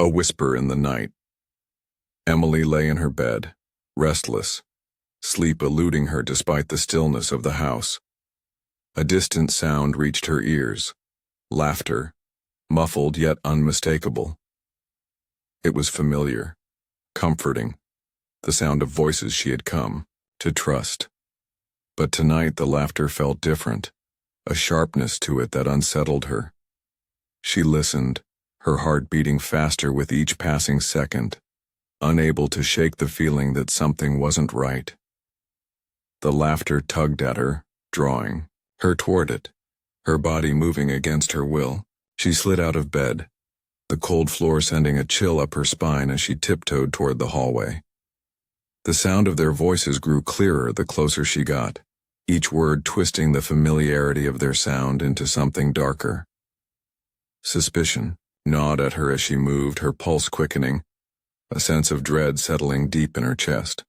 A whisper in the night. Emily lay in her bed, restless, sleep eluding her despite the stillness of the house. A distant sound reached her ears, laughter, muffled yet unmistakable. It was familiar, comforting, the sound of voices she had come to trust. But tonight the laughter felt different, a sharpness to it that unsettled her. She listened, her heart beating faster with each passing second, unable to shake the feeling that something wasn't right. The laughter tugged at her, drawing her toward it, her body moving against her will. She slid out of bed, the cold floor sending a chill up her spine as she tiptoed toward the hallway. The sound of their voices grew clearer the closer she got, each word twisting the familiarity of their sound into something darker. Suspicion gnawed at her as she moved, her pulse quickening, a sense of dread settling deep in her chest.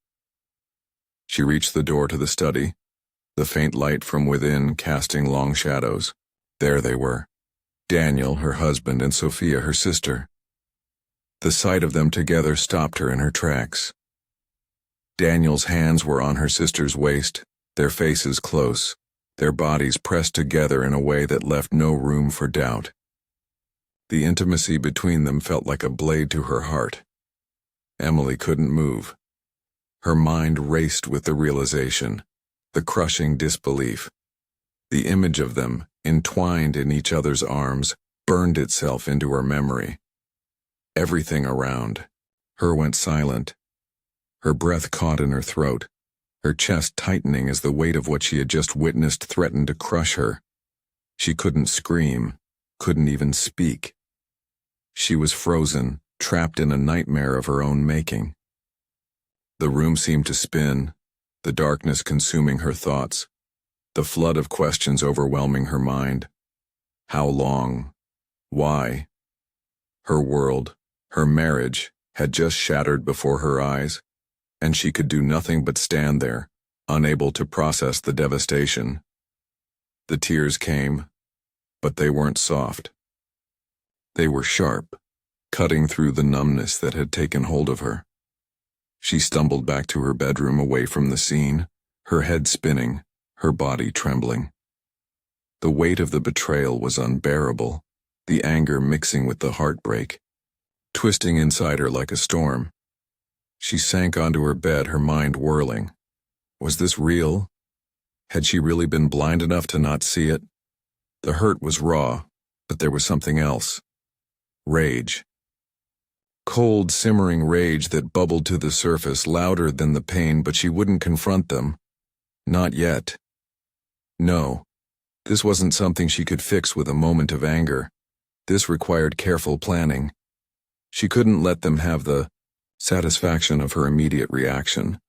She reached the door to the study, the faint light from within casting long shadows. There they were, Daniel, her husband, and Sophia, her sister. The sight of them together stopped her in her tracks. Daniel's hands were on her sister's waist, their faces close, their bodies pressed together in a way that left no room for doubt. The intimacy between them felt like a blade to her heart. Emily couldn't move. Her mind raced with the realization, the crushing disbelief. The image of them, entwined in each other's arms, burned itself into her memory. Everything around her went silent. Her breath caught in her throat, her chest tightening as the weight of what she had just witnessed threatened to crush her. She couldn't scream, couldn't even speak. She was frozen, trapped in a nightmare of her own making. The room seemed to spin, the darkness consuming her thoughts, the flood of questions overwhelming her mind. How long? Why? Her world, her marriage, had just shattered before her eyes, and she could do nothing but stand there, unable to process the devastation. The tears came, but they weren't soft. They were sharp, cutting through the numbness that had taken hold of her. She stumbled back to her bedroom away from the scene, her head spinning, her body trembling. The weight of the betrayal was unbearable, the anger mixing with the heartbreak, twisting inside her like a storm. She sank onto her bed, her mind whirling. Was this real? Had she really been blind enough to not see it? The hurt was raw, but there was something else. Rage. Cold, simmering rage that bubbled to the surface, louder than the pain, but she wouldn't confront them. Not yet. No, this wasn't something she could fix with a moment of anger. This required careful planning. She couldn't let them have the satisfaction of her immediate reaction.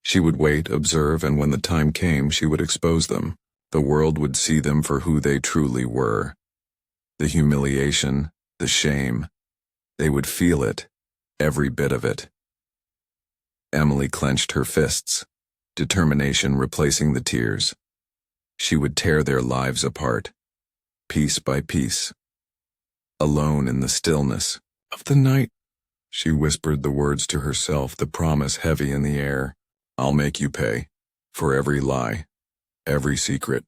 She would wait, observe, and when the time came, she would expose them. The world would see them for who they truly were. The humiliation, the shame. They would feel it, every bit of it. Emily clenched her fists, determination replacing the tears. She would tear their lives apart, piece by piece. Alone in the stillness of the night, she whispered the words to herself, the promise heavy in the air. I'll make you pay, for every lie, every secret.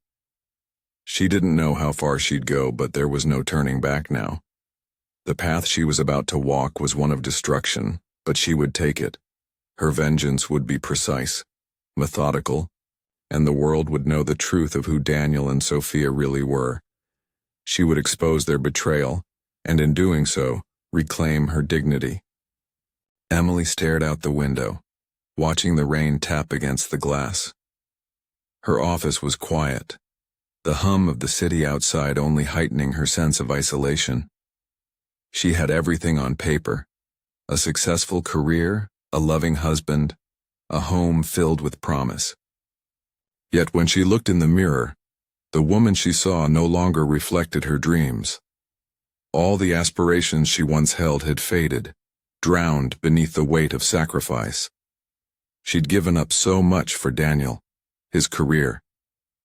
She didn't know how far she'd go, but there was no turning back now. The path she was about to walk was one of destruction, but she would take it. Her vengeance would be precise, methodical, and the world would know the truth of who Daniel and Sophia really were. She would expose their betrayal, and in doing so, reclaim her dignity. Emily stared out the window, watching the rain tap against the glass. Her office was quiet, the hum of the city outside only heightening her sense of isolation. She had everything on paper: a successful career, a loving husband, a home filled with promise. Yet when she looked in the mirror, the woman she saw no longer reflected her dreams. All the aspirations she once held had faded, drowned beneath the weight of sacrifice. She'd given up so much for Daniel, his career,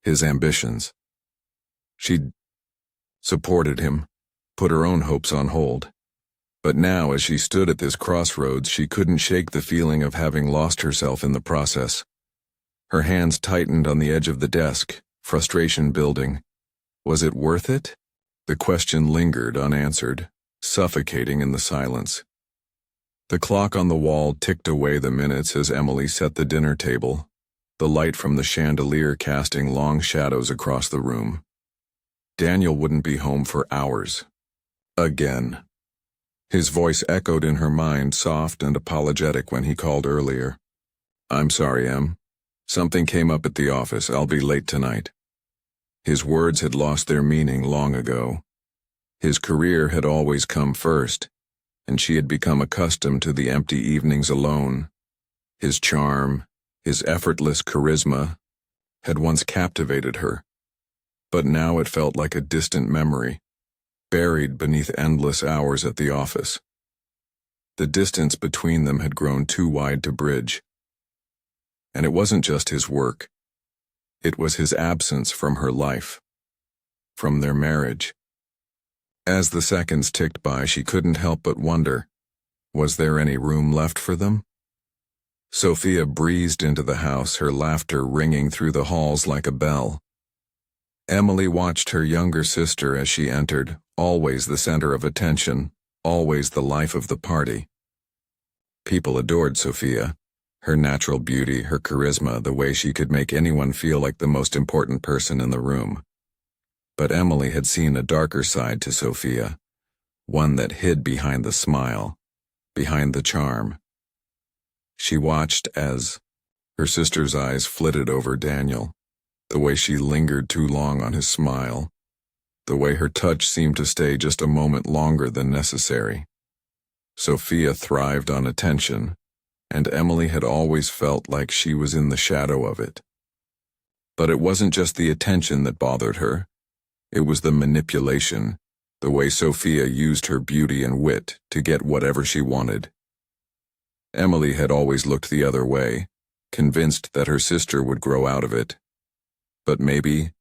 his ambitions. She'd supported him, put her own hopes on hold. But now, as she stood at this crossroads, she couldn't shake the feeling of having lost herself in the process. Her hands tightened on the edge of the desk, frustration building. Was it worth it? The question lingered unanswered, suffocating in the silence. The clock on the wall ticked away the minutes as Emily set the dinner table, the light from the chandelier casting long shadows across the room. Daniel wouldn't be home for hours. Again. His voice echoed in her mind, soft and apologetic when he called earlier. "I'm sorry, Em. Something came up at the office. I'll be late tonight." His words had lost their meaning long ago. His career had always come first, and she had become accustomed to the empty evenings alone. His charm, his effortless charisma, had once captivated her, but now it felt like a distant memory, buried beneath endless hours at the office. The distance between them had grown too wide to bridge. And it wasn't just his work. It was his absence from her life, from their marriage. As the seconds ticked by, she couldn't help but wonder, was there any room left for them? Sophia breezed into the house, her laughter ringing through the halls like a bell. Emily watched her younger sister as she entered, always the center of attention, always the life of the party. People adored Sophia. Her natural beauty, her charisma, the way she could make anyone feel like the most important person in the room. But Emily had seen a darker side to Sophia, one that hid behind the smile, behind the charm. She watched as her sister's eyes flitted over Daniel, the way she lingered too long on his smile, the way her touch seemed to stay just a moment longer than necessary. Sophia thrived on attention, and Emily had always felt like she was in the shadow of it. But it wasn't just the attention that bothered her. It was the manipulation, the way Sophia used her beauty and wit to get whatever she wanted. Emily had always looked the other way, convinced that her sister would grow out of it. But maybe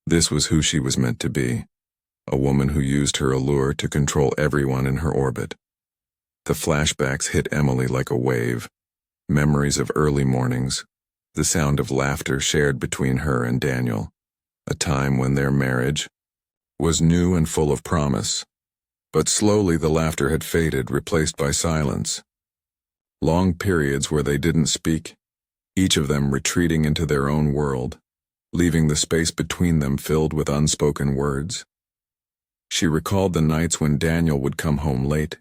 this was who she was meant to be, a woman who used her allure to control everyone in her orbit. The flashbacks hit Emily like a wave, memories of early mornings, the sound of laughter shared between her and Daniel, a time when their marriage was new and full of promise. But slowly the laughter had faded, replaced by silence. Long periods where they didn't speak, each of them retreating into their own world, leaving the space between them filled with unspoken words. She recalled the nights when Daniel would come home late,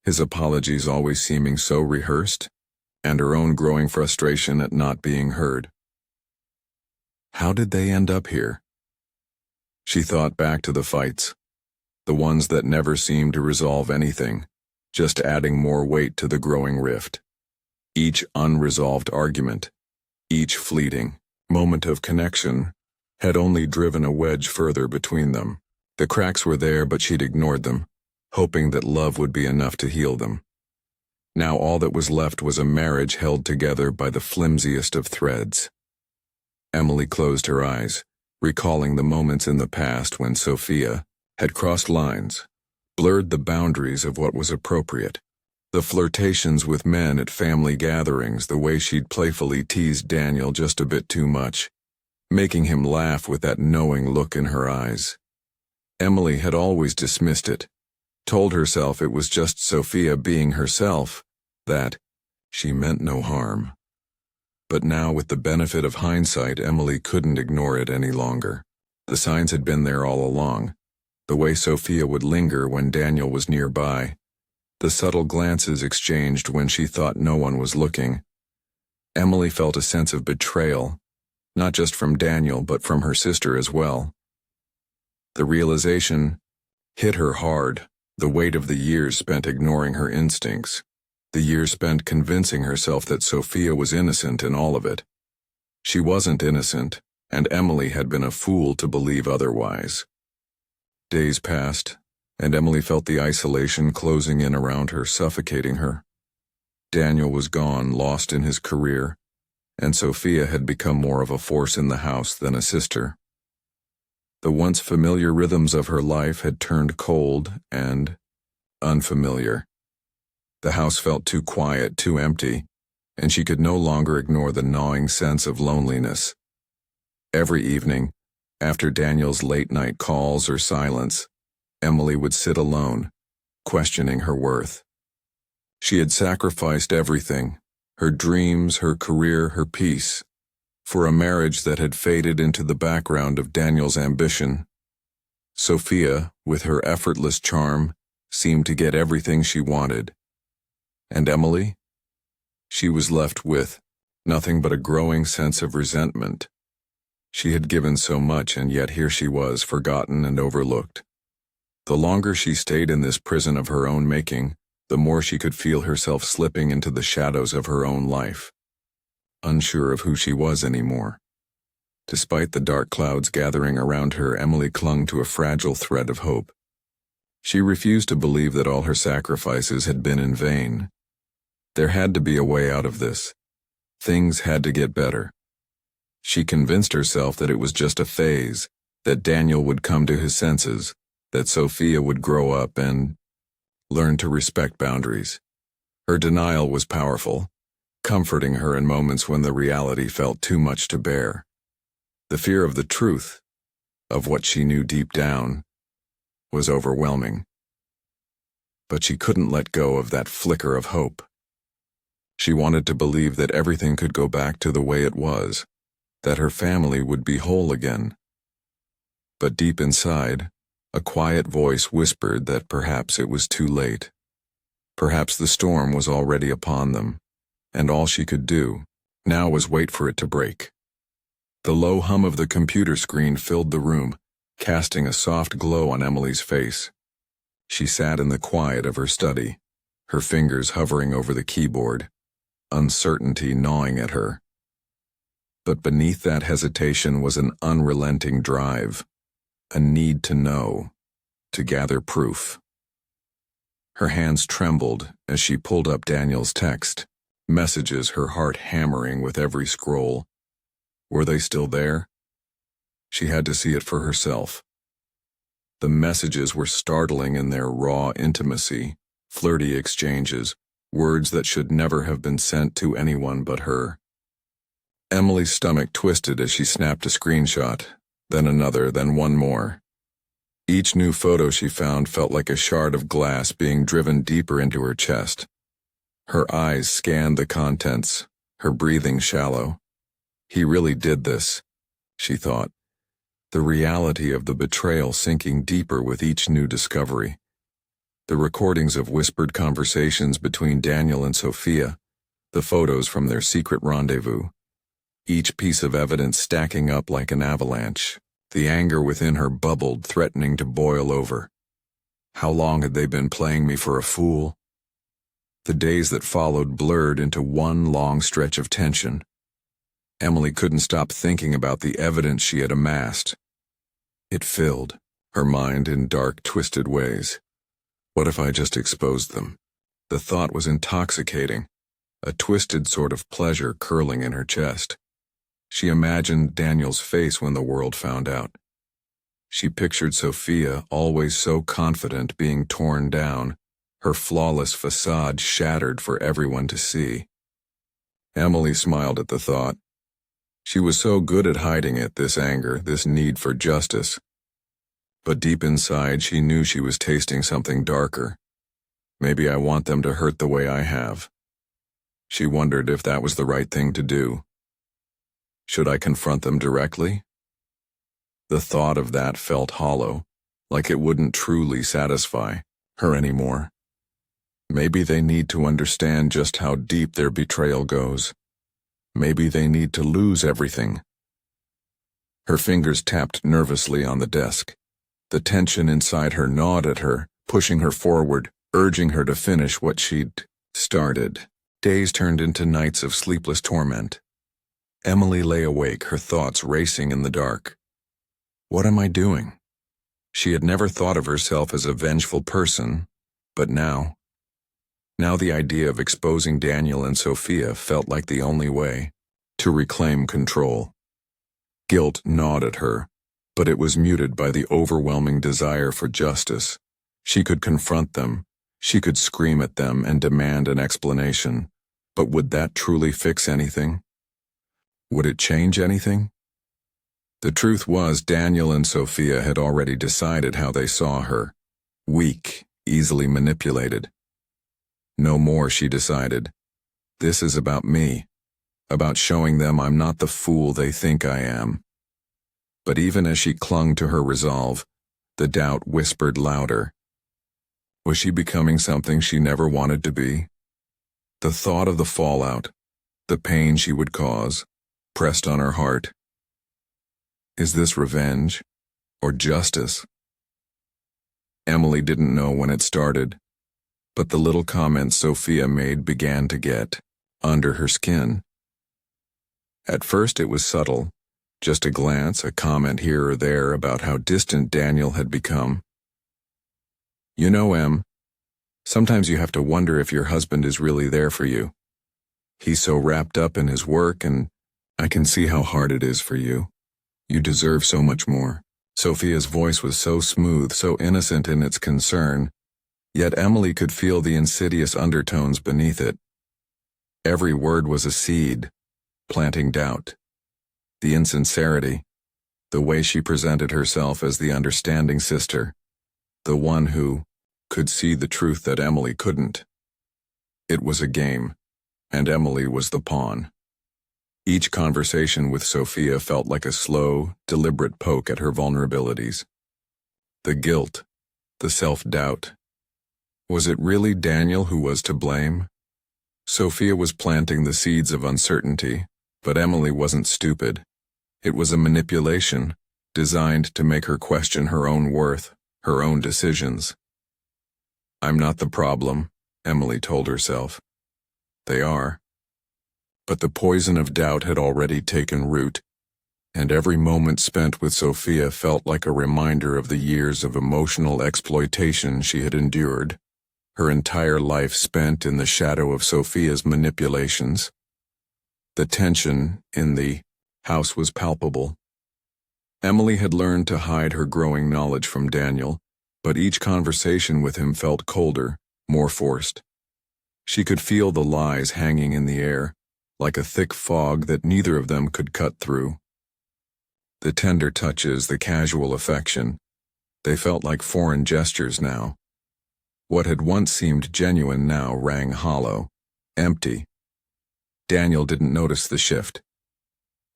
his apologies always seeming so rehearsed, and her own growing frustration at not being heard. How did they end up here? She thought back to the fights, the ones that never seemed to resolve anything, just adding more weight to the growing rift. Each unresolved argument, each fleeting moment of connection, had only driven a wedge further between them. The cracks were there, but she'd ignored them, hoping that love would be enough to heal them. Now all that was left was a marriage held together by the flimsiest of threads. Emily closed her eyes, recalling the moments in the past when Sophia had crossed lines, blurred the boundaries of what was appropriate. The flirtations with men at family gatherings, the way she'd playfully teased Daniel just a bit too much, making him laugh with that knowing look in her eyes. Emily had always dismissed it, told herself it was just Sophia being herself, that she meant no harm. But now, with the benefit of hindsight, Emily couldn't ignore it any longer. The signs had been there all along. The way Sophia would linger when Daniel was nearby, the subtle glances exchanged when she thought no one was looking. Emily felt a sense of betrayal, not just from Daniel but from her sister as well. The realization hit her hard, the weight of the years spent ignoring her instincts, the years spent convincing herself that Sophia was innocent in all of it. She wasn't innocent, and Emily had been a fool to believe otherwise. Days passed, and Emily felt the isolation closing in around her, suffocating her. Daniel was gone, lost in his career, and Sophia had become more of a force in the house than a sister. The once familiar rhythms of her life had turned cold and unfamiliar. The house felt too quiet, too empty, and she could no longer ignore the gnawing sense of loneliness. Every evening, after Daniel's late-night calls or silence, Emily would sit alone, questioning her worth. She had sacrificed everything, her dreams, her career, her peace, for a marriage that had faded into the background of Daniel's ambition. Sophia, with her effortless charm, seemed to get everything she wanted. And Emily? She was left with nothing but a growing sense of resentment. She had given so much, and yet here she was, forgotten and overlooked. The longer she stayed in this prison of her own making, the more she could feel herself slipping into the shadows of her own life, unsure of who she was anymore. Despite the dark clouds gathering around her, Emily clung to a fragile thread of hope. She refused to believe that all her sacrifices had been in vain. There had to be a way out of this. Things had to get better. She convinced herself that it was just a phase, that Daniel would come to his senses, that Sophia would grow up and learn to respect boundaries. Her denial was powerful, comforting her in moments when the reality felt too much to bear. The fear of the truth, of what she knew deep down, was overwhelming. But she couldn't let go of that flicker of hope. She wanted to believe that everything could go back to the way it was, that her family would be whole again. But deep inside, a quiet voice whispered that perhaps it was too late. Perhaps the storm was already upon them, and all she could do now was wait for it to break. The low hum of the computer screen filled the room, casting a soft glow on Emily's face. She sat in the quiet of her study, her fingers hovering over the keyboard, uncertainty gnawing at her. But beneath that hesitation was an unrelenting drive, a need to know, to gather proof. Her hands trembled as she pulled up Daniel's text, messages, her heart hammering with every scroll. Were they still there? She had to see it for herself. The messages were startling in their raw intimacy, flirty exchanges, words that should never have been sent to anyone but her. Emily's stomach twisted as she snapped a screenshot, then another, then one more. Each new photo she found felt like a shard of glass being driven deeper into her chest. Her eyes scanned the contents, her breathing shallow. He really did this, she thought, the reality of the betrayal sinking deeper with each new discovery. The recordings of whispered conversations between Daniel and Sophia, the photos from their secret rendezvous, each piece of evidence stacking up like an avalanche. The anger within her bubbled, threatening to boil over. How long had they been playing me for a fool? The days that followed blurred into one long stretch of tension. Emily couldn't stop thinking about the evidence she had amassed. It filled her mind in dark, twisted ways. What if I just exposed them? The thought was intoxicating, a twisted sort of pleasure curling in her chest. She imagined Daniel's face when the world found out. She pictured Sophia, always so confident, being torn down, her flawless facade shattered for everyone to see. Emily smiled at the thought. She was so good at hiding it, this anger, this need for justice. But deep inside, she knew she was tasting something darker. Maybe I want them to hurt the way I have. She wondered if that was the right thing to do. Should I confront them directly? The thought of that felt hollow, like it wouldn't truly satisfy her anymore. Maybe they need to understand just how deep their betrayal goes. Maybe they need to lose everything. Her fingers tapped nervously on the desk. The tension inside her gnawed at her, pushing her forward, urging her to finish what she'd started. Days turned into nights of sleepless torment. Emily lay awake, her thoughts racing in the dark. What am I doing? She had never thought of herself as a vengeful person, but now the idea of exposing Daniel and Sophia felt like the only way to reclaim control. Guilt gnawed at her, but it was muted by the overwhelming desire for justice. She could confront them. She could scream at them and demand an explanation, but would that truly fix anything? Would it change anything? The truth was, Daniel and Sophia had already decided how they saw her. Weak, easily manipulated. No more, she decided. This is about me. About showing them I'm not the fool they think I am. But even as she clung to her resolve, the doubt whispered louder. Was she becoming something she never wanted to be? The thought of the fallout, the pain she would cause, pressed on her heart. Is this revenge or justice? Emily didn't know when it started, but the little comments Sophia made began to get under her skin. At first it was subtle, just a glance, a comment here or there about how distant Daniel had become. You know, Em, sometimes you have to wonder if your husband is really there for you. He's so wrapped up in his work, and I can see how hard it is for you. You deserve so much more. Sophia's voice was so smooth, so innocent in its concern, yet Emily could feel the insidious undertones beneath it. Every word was a seed, planting doubt. The insincerity, the way she presented herself as the understanding sister, the one who could see the truth that Emily couldn't. It was a game, and Emily was the pawn. Each conversation with Sophia felt like a slow, deliberate poke at her vulnerabilities. The guilt, the self-doubt. Was it really Daniel who was to blame? Sophia was planting the seeds of uncertainty, but Emily wasn't stupid. It was a manipulation, designed to make her question her own worth, her own decisions. I'm not the problem, Emily told herself. They are. But the poison of doubt had already taken root, and every moment spent with Sophia felt like a reminder of the years of emotional exploitation she had endured, her entire life spent in the shadow of Sophia's manipulations. The tension in the house was palpable. Emily had learned to hide her growing knowledge from Daniel, but each conversation with him felt colder, more forced. She could feel the lies hanging in the air, like a thick fog that neither of them could cut through. The tender touches, the casual affection, they felt like foreign gestures now. What had once seemed genuine now rang hollow, empty. Daniel didn't notice the shift.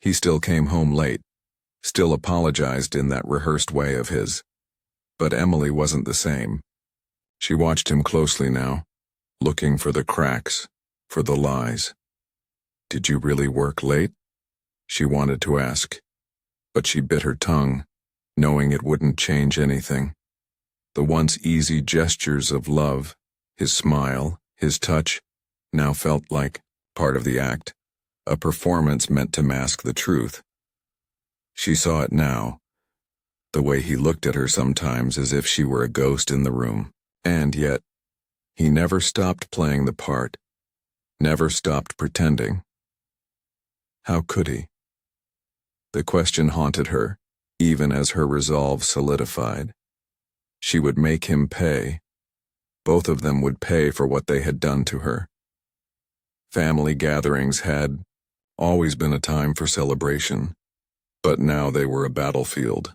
He still came home late, still apologized in that rehearsed way of his. But Emily wasn't the same. She watched him closely now, looking for the cracks, for the lies. Did you really work late? She wanted to ask, but she bit her tongue, knowing it wouldn't change anything. The once easy gestures of love, his smile, his touch, now felt like part of the act, a performance meant to mask the truth. She saw it now, the way he looked at her sometimes as if she were a ghost in the room, and yet, he never stopped playing the part, never stopped pretending. How could he? The question haunted her, even as her resolve solidified. She would make him pay. Both of them would pay for what they had done to her. Family gatherings had always been a time for celebration, but now they were a battlefield.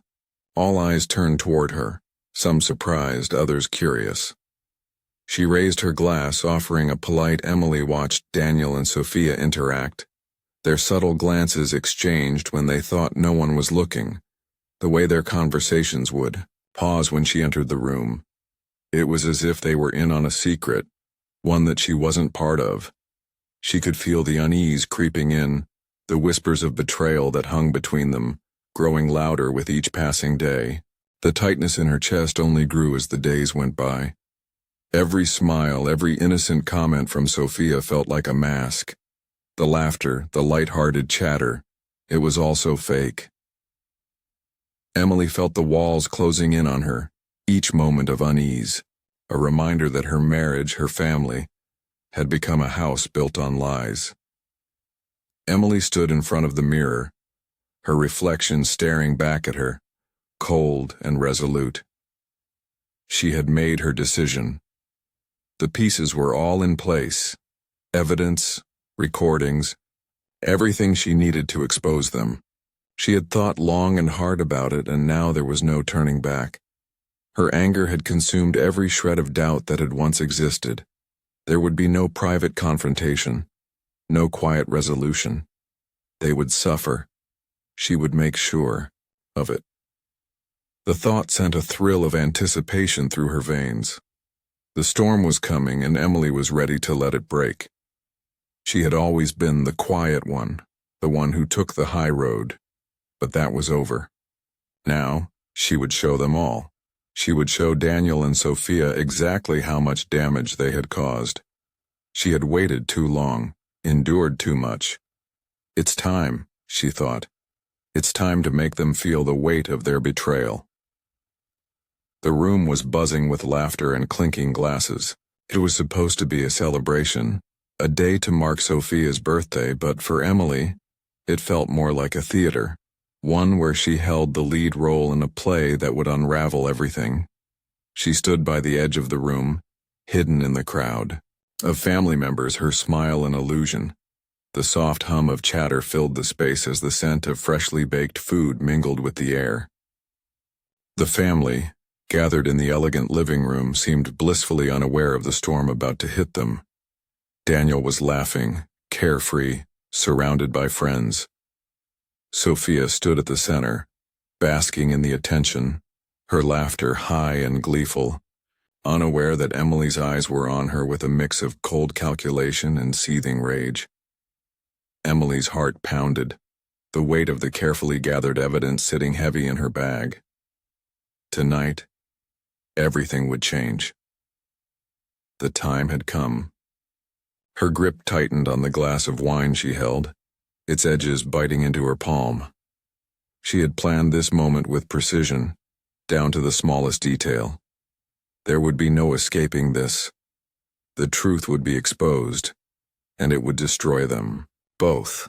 All eyes turned toward her, some surprised, others curious. She raised her glass, offering a polite. Emily watched Daniel and Sophia interact. Their subtle glances exchanged when they thought no one was looking, the way their conversations would pause when she entered the room. It was as if they were in on a secret, one that she wasn't part of. She could feel the unease creeping in, the whispers of betrayal that hung between them, growing louder with each passing day. The tightness in her chest only grew as the days went by. Every smile, every innocent comment from Sophia felt like a mask. The laughter, the light-hearted chatter, it was all so fake. Emily felt the walls closing in on her, each moment of unease, a reminder that her marriage, her family, had become a house built on lies. Emily stood in front of the mirror, her reflection staring back at her, cold and resolute. She had made her decision. The pieces were all in place. Evidence, recordings, everything she needed to expose them. She had thought long and hard about it, and now there was no turning back. Her anger had consumed every shred of doubt that had once existed. There would be no private confrontation, no quiet resolution. They would suffer. She would make sure of it. The thought sent a thrill of anticipation through her veins. The storm was coming, and Emily was ready to let it break. She had always been the quiet one, the one who took the high road. But that was over. Now, she would show them all. She would show Daniel and Sophia exactly how much damage they had caused. She had waited too long, endured too much. It's time, she thought. It's time to make them feel the weight of their betrayal. The room was buzzing with laughter and clinking glasses. It was supposed to be a celebration, a day to mark Sophia's birthday, but for Emily, it felt more like a theater. One where she held the lead role in a play that would unravel everything. She stood by the edge of the room, hidden in the crowd. Of family members, her smile an illusion. The soft hum of chatter filled the space as the scent of freshly baked food mingled with the air. The family, gathered in the elegant living room, seemed blissfully unaware of the storm about to hit them. Daniel was laughing, carefree, surrounded by friends. Sophia stood at the center, basking in the attention, her laughter high and gleeful, unaware that Emily's eyes were on her with a mix of cold calculation and seething rage. Emily's heart pounded, the weight of the carefully gathered evidence sitting heavy in her bag. Tonight, everything would change. The time had come. Her grip tightened on the glass of wine she held, its edges biting into her palm. She had planned this moment with precision, down to the smallest detail. There would be no escaping this. The truth would be exposed, and it would destroy them, both.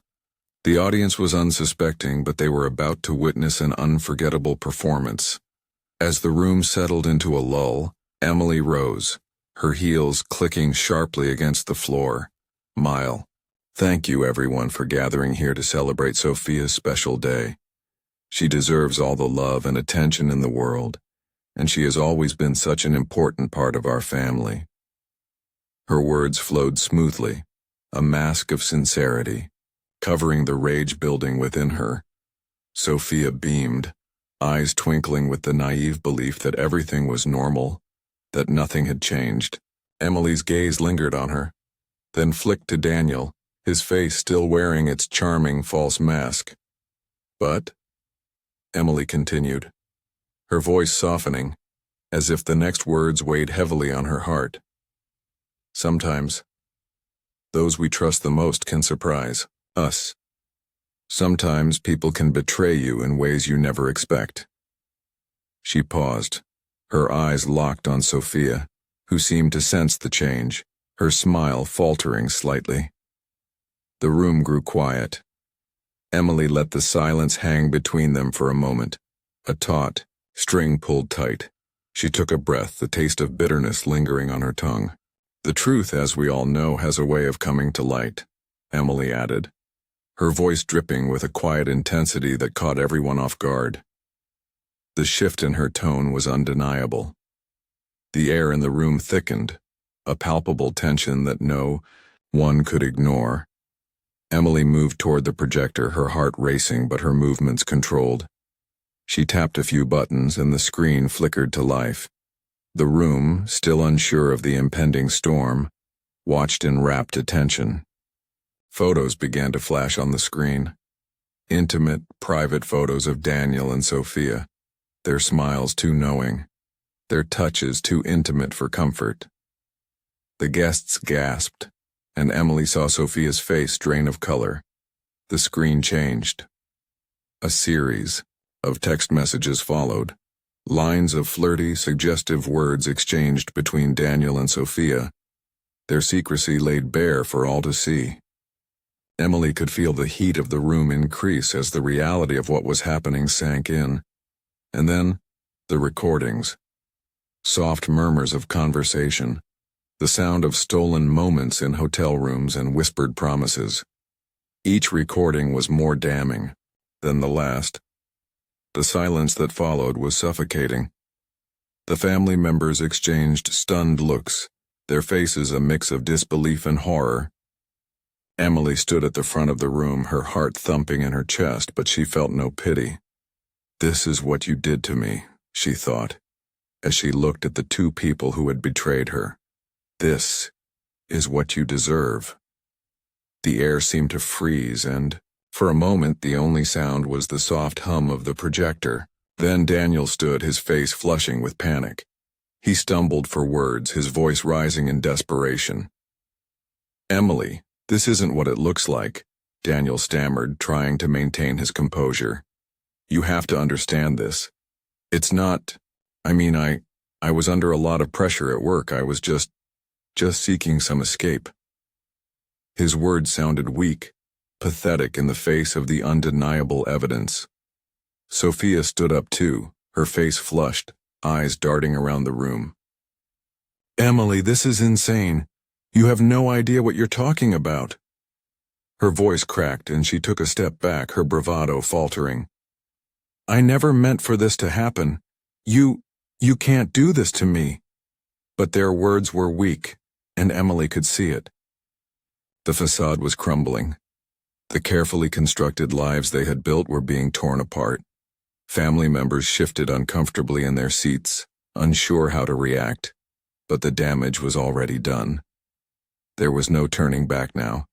The audience was unsuspecting, but they were about to witness an unforgettable performance. As the room settled into a lull, Emily rose, her heels clicking sharply against the floor. Thank you everyone for gathering here to celebrate Sophia's special day. She deserves all the love and attention in the world, and she has always been such an important part of our family. Her words flowed smoothly, a mask of sincerity, covering the rage building within her. Sophia beamed, eyes twinkling with the naive belief that everything was normal, that nothing had changed. Emily's gaze lingered on her, then flicked to Daniel, his face still wearing its charming false mask. But, Emily continued, her voice softening, as if the next words weighed heavily on her heart. Sometimes, those we trust the most can surprise us. Sometimes people can betray you in ways you never expect. She paused, her eyes locked on Sophia, who seemed to sense the change, her smile faltering slightly. The room grew quiet. Emily let the silence hang between them for a moment, a taut string pulled tight. She took a breath, the taste of bitterness lingering on her tongue. The truth, as we all know, has a way of coming to light, Emily added, her voice dripping with a quiet intensity that caught everyone off guard. The shift in her tone was undeniable. The air in the room thickened, a palpable tension that no one could ignore. Emily moved toward the projector, her heart racing but her movements controlled. She tapped a few buttons and the screen flickered to life. The room, still unsure of the impending storm, watched in rapt attention. Photos began to flash on the screen. Intimate, private photos of Daniel and Sophia, their smiles too knowing, their touches too intimate for comfort. The guests gasped, and Emily saw Sophia's face drain of color. The screen changed. A series of text messages followed, lines of flirty, suggestive words exchanged between Daniel and Sophia, their secrecy laid bare for all to see. Emily could feel the heat of the room increase as the reality of what was happening sank in. And then, the recordings. Soft murmurs of conversation, The sound of stolen moments in hotel rooms and whispered promises. Each recording was more damning than the last. The silence that followed was suffocating. The family members exchanged stunned looks, their faces a mix of disbelief and horror. Emily stood at the front of the room, her heart thumping in her chest, but she felt no pity. "This is what you did to me," she thought, as she looked at the two people who had betrayed her. "This is what you deserve." The air seemed to freeze, and, for a moment, the only sound was the soft hum of the projector. Then Daniel stood, his face flushing with panic. He stumbled for words, his voice rising in desperation. "Emily, this isn't what it looks like," Daniel stammered, trying to maintain his composure. "You have to understand this. It's not, I was under a lot of pressure at work. I was just seeking some escape." His words sounded weak, pathetic in the face of the undeniable evidence. Sophia stood up too, her face flushed, eyes darting around the room. "Emily, this is insane. You have no idea what you're talking about." Her voice cracked and she took a step back, her bravado faltering. "I never meant for this to happen. You can't do this to me." But their words were weak, and Emily could see it. The facade was crumbling. The carefully constructed lives they had built were being torn apart. Family members shifted uncomfortably in their seats, unsure how to react, but the damage was already done. There was no turning back now.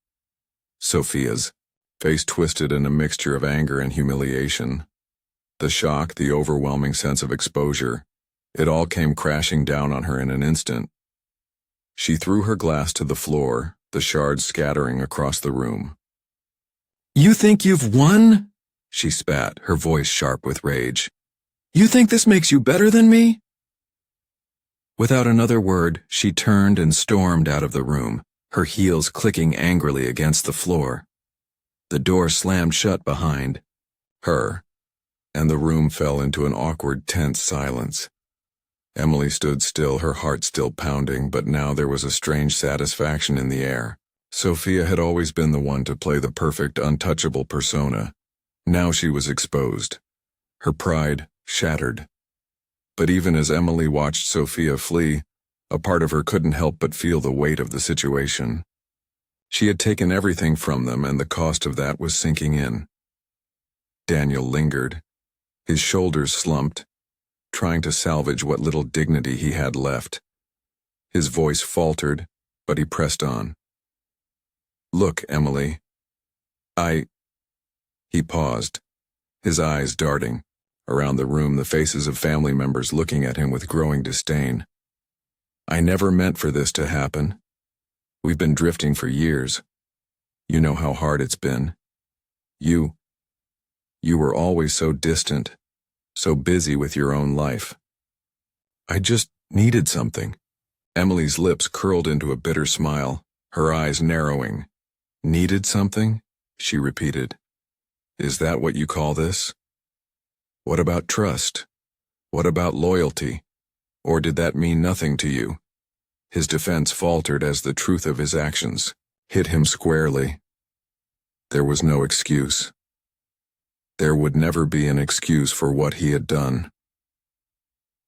Sophia's face twisted in a mixture of anger and humiliation. The shock, the overwhelming sense of exposure, it all came crashing down on her in an instant. She threw her glass to the floor, the shards scattering across the room. "You think you've won?" she spat, her voice sharp with rage. "You think this makes you better than me?" Without another word, she turned and stormed out of the room, her heels clicking angrily against the floor. The door slammed shut behind her, and the room fell into an awkward, tense silence. Emily stood still, her heart still pounding, but now there was a strange satisfaction in the air. Sophia had always been the one to play the perfect, untouchable persona. Now she was exposed, her pride shattered. But even as Emily watched Sophia flee, a part of her couldn't help but feel the weight of the situation. She had taken everything from them, and the cost of that was sinking in. Daniel lingered, his shoulders slumped, trying to salvage what little dignity he had left. His voice faltered, but he pressed on. "Look, Emily, He paused, his eyes darting. Around the room, the faces of family members looking at him with growing disdain. "I never meant for this to happen. We've been drifting for years. You know how hard it's been. You were always so distant, so busy with your own life. I just needed something." Emily's lips curled into a bitter smile, her eyes narrowing. "Needed something?" she repeated. "Is that what you call this? What about trust? What about loyalty? Or did that mean nothing to you?" His defense faltered as the truth of his actions hit him squarely. There was no excuse. There would never be an excuse for what he had done.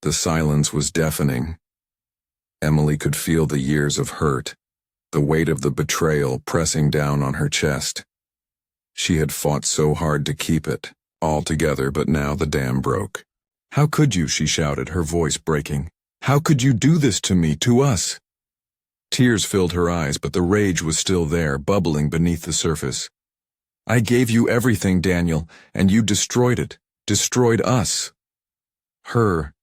The silence was deafening. Emily could feel the years of hurt, the weight of the betrayal pressing down on her chest. She had fought so hard to keep it all together, but now the dam broke. "How could you?" she shouted, her voice breaking. "How could you do this to me, to us?" Tears filled her eyes, but the rage was still there, bubbling beneath the surface. "I gave you everything, Daniel, and you destroyed it, destroyed us." Her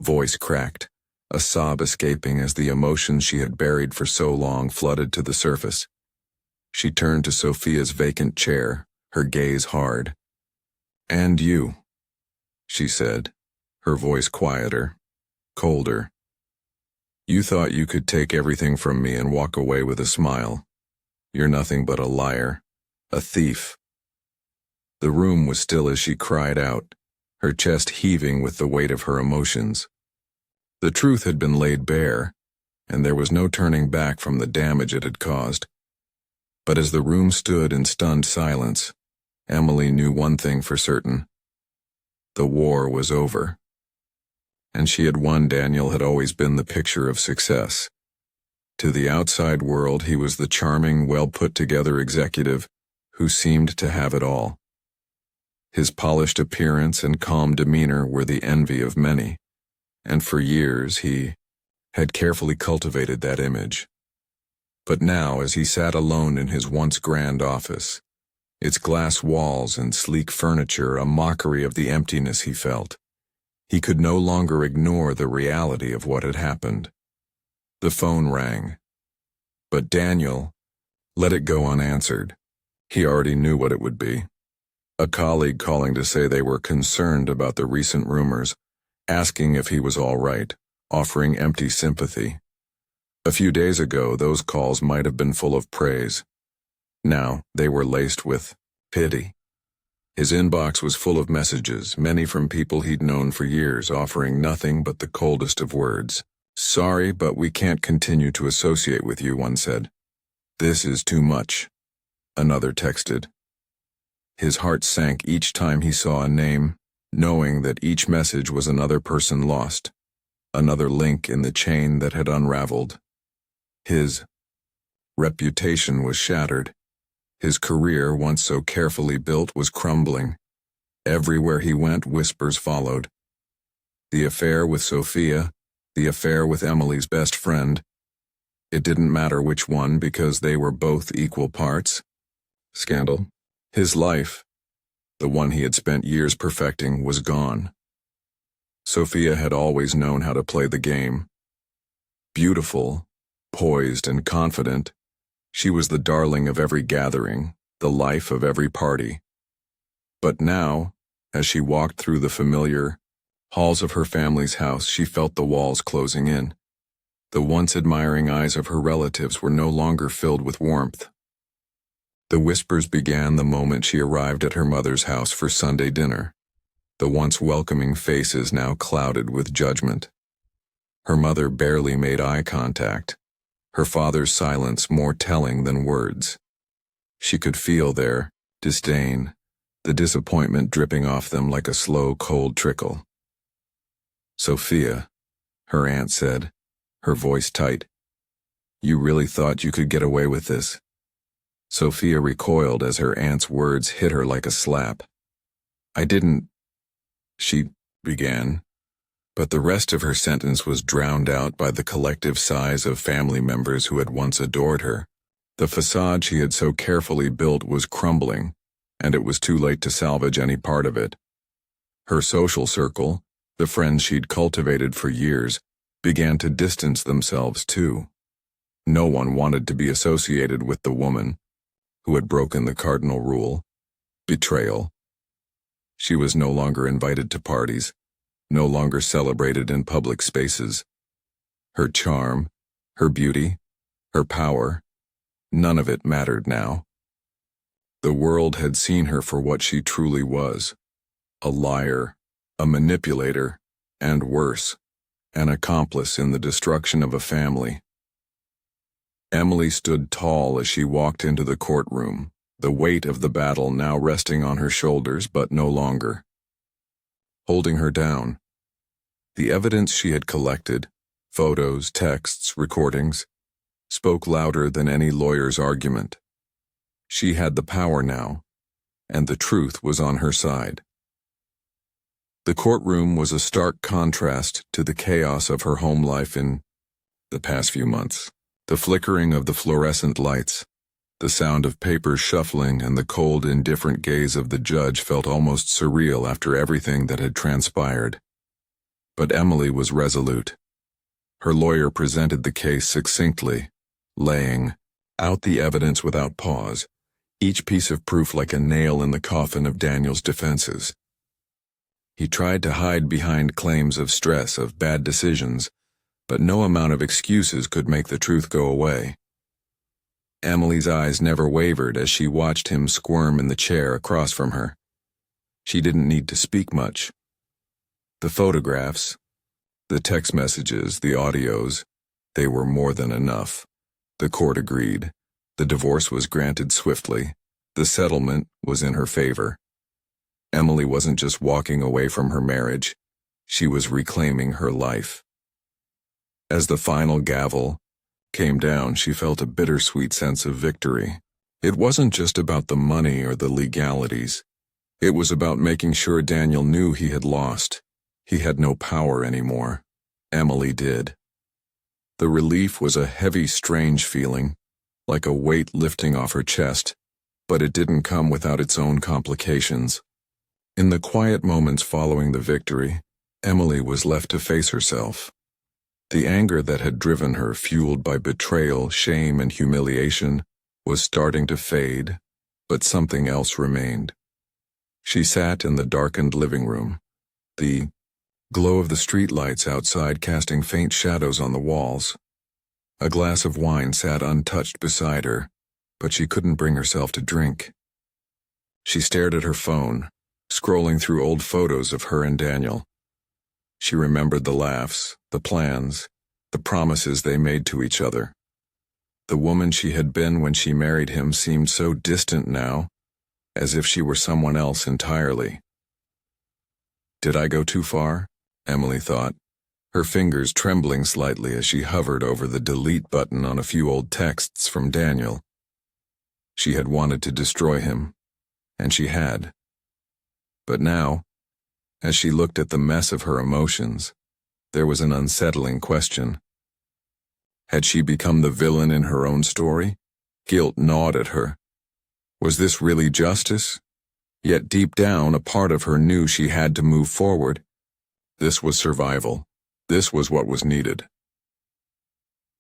voice cracked, a sob escaping as the emotions she had buried for so long flooded to the surface. She turned to Sophia's vacant chair, her gaze hard. "And you," she said, her voice quieter, colder. "You thought you could take everything from me and walk away with a smile. You're nothing but a liar, a thief." The room was still as she cried out, her chest heaving with the weight of her emotions. The truth had been laid bare. and there was no turning back from the damage it had caused. But as the room stood in stunned silence, Emily knew one thing for certain. The war was over. And she had won. Daniel had always been the picture of success. To the outside world, he was the charming, well-put-together executive who seemed to have it all. His polished appearance and calm demeanor were the envy of many, and for years he had carefully cultivated that image. But now, as he sat alone in his once grand office, its glass walls and sleek furniture a mockery of the emptiness he felt, he could no longer ignore the reality of what had happened. The phone rang. But Daniel let it go unanswered. He already knew what it would be. A colleague calling to say they were concerned about the recent rumors, asking if he was all right, offering empty sympathy. A few days ago, those calls might have been full of praise. Now, they were laced with pity. His inbox was full of messages, many from people he'd known for years, offering nothing but the coldest of words. "Sorry, but we can't continue to associate with you," one said. "This is too much," another texted. His heart sank each time he saw a name, knowing that each message was another person lost, another link in the chain that had unraveled. His reputation was shattered. His career, once so carefully built, was crumbling. Everywhere he went, whispers followed. The affair with Sophia, the affair with Emily's best friend. It didn't matter which one because they were both equal parts. Scandal. His life, the one he had spent years perfecting, was gone. Sophia had always known how to play the game. Beautiful, poised and confident, she was the darling of every gathering, the life of every party. But now, as she walked through the familiar halls of her family's house, she felt the walls closing in. The once admiring eyes of her relatives were no longer filled with warmth. The whispers began the moment she arrived at her mother's house for Sunday dinner. The once welcoming faces now clouded with judgment. Her mother barely made eye contact, her father's silence more telling than words. She could feel their disdain, the disappointment dripping off them like a slow, cold trickle. "Sophia," her aunt said, her voice tight, "you really thought you could get away with this?" Sophia recoiled as her aunt's words hit her like a slap. "I didn't," she began, but the rest of her sentence was drowned out by the collective sighs of family members who had once adored her. The facade she had so carefully built was crumbling, and it was too late to salvage any part of it. Her social circle, the friends she'd cultivated for years, began to distance themselves too. No one wanted to be associated with the woman who had broken the cardinal rule: betrayal. She was no longer invited to parties, no longer celebrated in public spaces. Her charm, her beauty, her power, none of it mattered now. The world had seen her for what she truly was: a liar, a manipulator, and worse, an accomplice in the destruction of a family. Emily stood tall as she walked into the courtroom, the weight of the battle now resting on her shoulders but no longer holding her down. The evidence she had collected, photos, texts, recordings, spoke louder than any lawyer's argument. She had the power now, and the truth was on her side. The courtroom was a stark contrast to the chaos of her home life in the past few months. The flickering of the fluorescent lights, the sound of papers shuffling, and the cold, indifferent gaze of the judge felt almost surreal after everything that had transpired. But Emily was resolute. Her lawyer presented the case succinctly, laying out the evidence without pause, each piece of proof like a nail in the coffin of Daniel's defenses. He tried to hide behind claims of stress, of bad decisions, but no amount of excuses could make the truth go away. Emily's eyes never wavered as she watched him squirm in the chair across from her. She didn't need to speak much. The photographs, the text messages, the audios, They were more than enough. The court agreed. The divorce was granted swiftly. The settlement was in her favor. Emily wasn't just walking away from her marriage. She was reclaiming her life. As the final gavel came down, she felt a bittersweet sense of victory. It wasn't just about the money or the legalities. It was about making sure Daniel knew he had lost. He had no power anymore. Emily did. The relief was a heavy, strange feeling, like a weight lifting off her chest, but it didn't come without its own complications. In the quiet moments following the victory, Emily was left to face herself. The anger that had driven her, fueled by betrayal, shame, and humiliation, was starting to fade, but something else remained. She sat in the darkened living room, the glow of the streetlights outside casting faint shadows on the walls. A glass of wine sat untouched beside her, but she couldn't bring herself to drink. She stared at her phone, scrolling through old photos of her and Daniel. She remembered the laughs, the plans, the promises they made to each other. The woman she had been when she married him seemed so distant now, as if she were someone else entirely. Did I go too far? Emily thought, her fingers trembling slightly as she hovered over the delete button on a few old texts from Daniel. She had wanted to destroy him, and she had. But now, as she looked at the mess of her emotions, there was an unsettling question. Had she become the villain in her own story? Guilt gnawed at her. Was this really justice? Yet deep down, a part of her knew she had to move forward. This was survival. This was what was needed.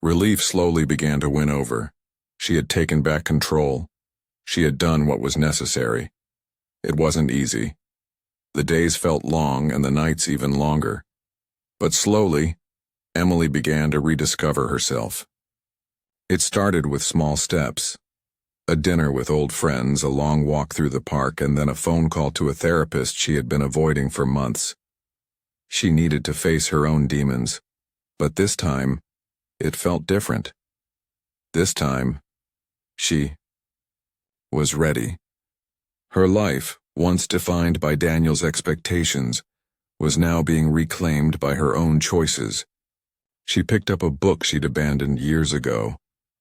Relief slowly began to win over. She had taken back control. She had done what was necessary. It wasn't easy. The days felt long and the nights even longer. But slowly, Emily began to rediscover herself. It started with small steps. A dinner with old friends, a long walk through the park, and then a phone call to a therapist she had been avoiding for months. She needed to face her own demons, but this time, it felt different. This time, she was ready. Her life, once defined by Daniel's expectations, was now being reclaimed by her own choices. She picked up a book she'd abandoned years ago,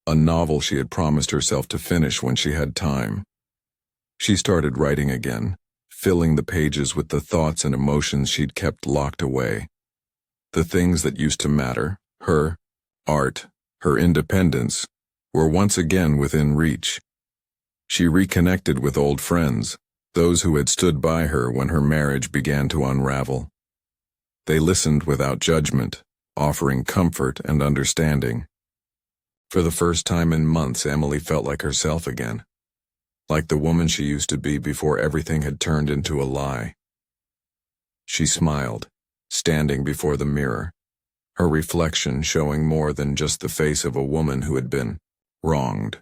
a novel she had promised herself to finish when she had time. She started writing again, filling the pages with the thoughts and emotions she'd kept locked away. The things that used to matter, her art, her independence, were once again within reach. She reconnected with old friends, those who had stood by her when her marriage began to unravel. They listened without judgment, offering comfort and understanding. For the first time in months, Emily felt like herself again, like the woman she used to be before everything had turned into a lie. She smiled, standing before the mirror, her reflection showing more than just the face of a woman who had been wronged.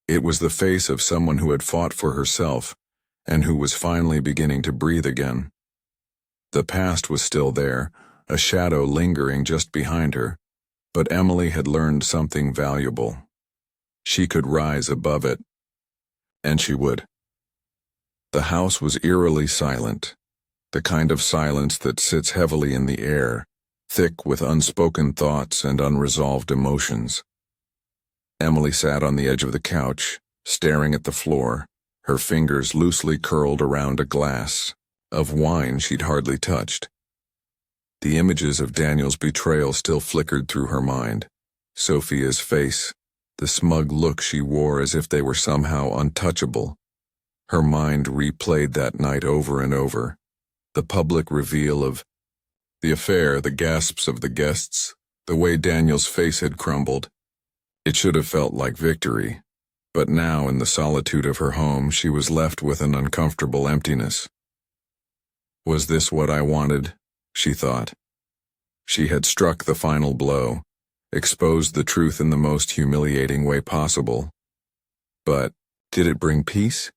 It was the face of someone who had fought for herself and who was finally beginning to breathe again. The past was still there, a shadow lingering just behind her, but Emily had learned something valuable. She could rise above it, and she would. The house was eerily silent, the kind of silence that sits heavily in the air, thick with unspoken thoughts and unresolved emotions. Emily sat on the edge of the couch, staring at the floor, her fingers loosely curled around a glass of wine she'd hardly touched. The images of Daniel's betrayal still flickered through her mind. Sophia's face, the smug look she wore as if they were somehow untouchable. Her mind replayed that night over and over. The public reveal of the affair, the gasps of the guests, the way Daniel's face had crumbled. It should have felt like victory, but now in the solitude of her home she was left with an uncomfortable emptiness. Was this what I wanted? She thought. She had struck the final blow, exposed the truth in the most humiliating way possible. But did it bring peace?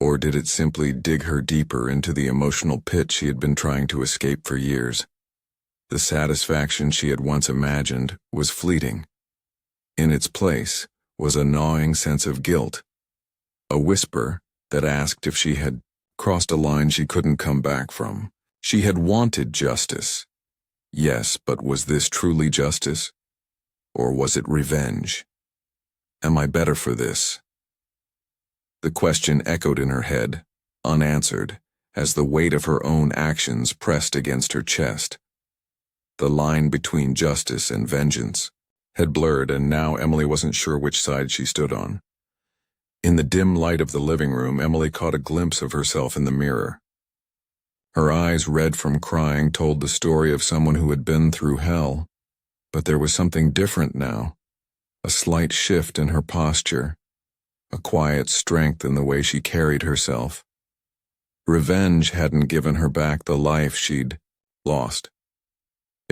Or did it simply dig her deeper into the emotional pit she had been trying to escape for years? The satisfaction she had once imagined was fleeting. In its place was a gnawing sense of guilt, a whisper that asked if she had crossed a line she couldn't come back from. She had wanted justice. Yes, but was this truly justice? Or was it revenge? Am I better for this? The question echoed in her head, unanswered, as the weight of her own actions pressed against her chest. The line between justice and vengeance had blurred, and now Emily wasn't sure which side she stood on. In the dim light of the living room, Emily caught a glimpse of herself in the mirror. Her eyes, red from crying, told the story of someone who had been through hell. But there was something different now, a slight shift in her posture, a quiet strength in the way she carried herself. Revenge hadn't given her back the life she'd lost.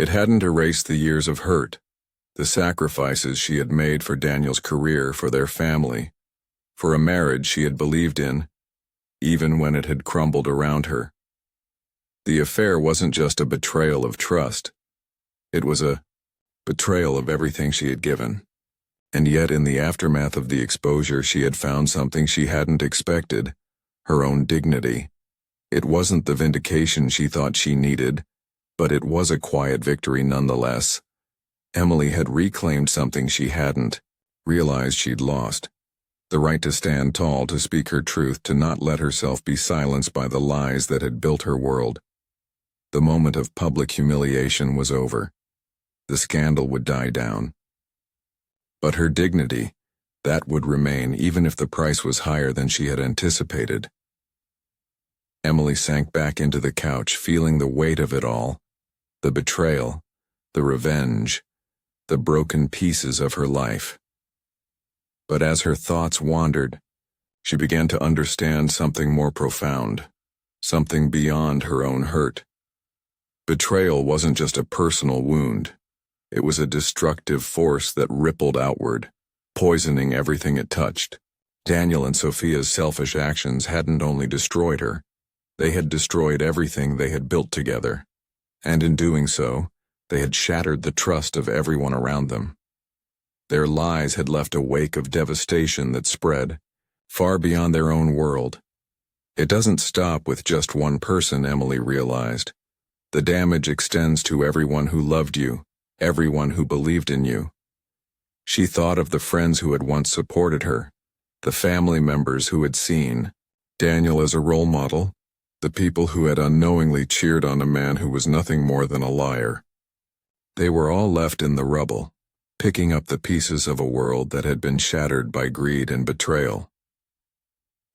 It hadn't erased the years of hurt, the sacrifices she had made for Daniel's career, for their family, for a marriage she had believed in, even when it had crumbled around her. The affair wasn't just a betrayal of trust. It was a betrayal of everything she had given. And yet, in the aftermath of the exposure, she had found something she hadn't expected, her own dignity. It wasn't the vindication she thought she needed, but it was a quiet victory nonetheless. Emily had reclaimed something she hadn't realized she'd lost. The right to stand tall, to speak her truth, to not let herself be silenced by the lies that had built her world. The moment of public humiliation was over. The scandal would die down. But her dignity, that would remain even if the price was higher than she had anticipated. Emily sank back into the couch, feeling the weight of it all, the betrayal, the revenge, the broken pieces of her life. But as her thoughts wandered, she began to understand something more profound, something beyond her own hurt. Betrayal wasn't just a personal wound. It was a destructive force that rippled outward, poisoning everything it touched. Daniel and Sophia's selfish actions hadn't only destroyed her, they had destroyed everything they had built together. And in doing so, they had shattered the trust of everyone around them. Their lies had left a wake of devastation that spread far beyond their own world. It doesn't stop with just one person, Emily realized. The damage extends to everyone who loved you, everyone who believed in you. She thought of the friends who had once supported her, the family members who had seen Daniel as a role model, the people who had unknowingly cheered on a man who was nothing more than a liar. They were all left in the rubble, picking up the pieces of a world that had been shattered by greed and betrayal.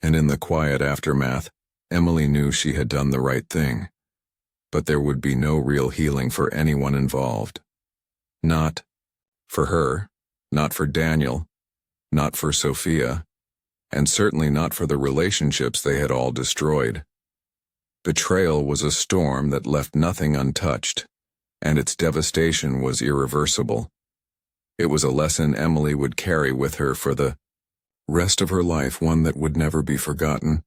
And in the quiet aftermath, Emily knew she had done the right thing. But there would be no real healing for anyone involved. Not for her, not for Daniel, not for Sophia, and certainly not for the relationships they had all destroyed. Betrayal was a storm that left nothing untouched, and its devastation was irreversible. It was a lesson Emily would carry with her for the rest of her life, one that would never be forgotten.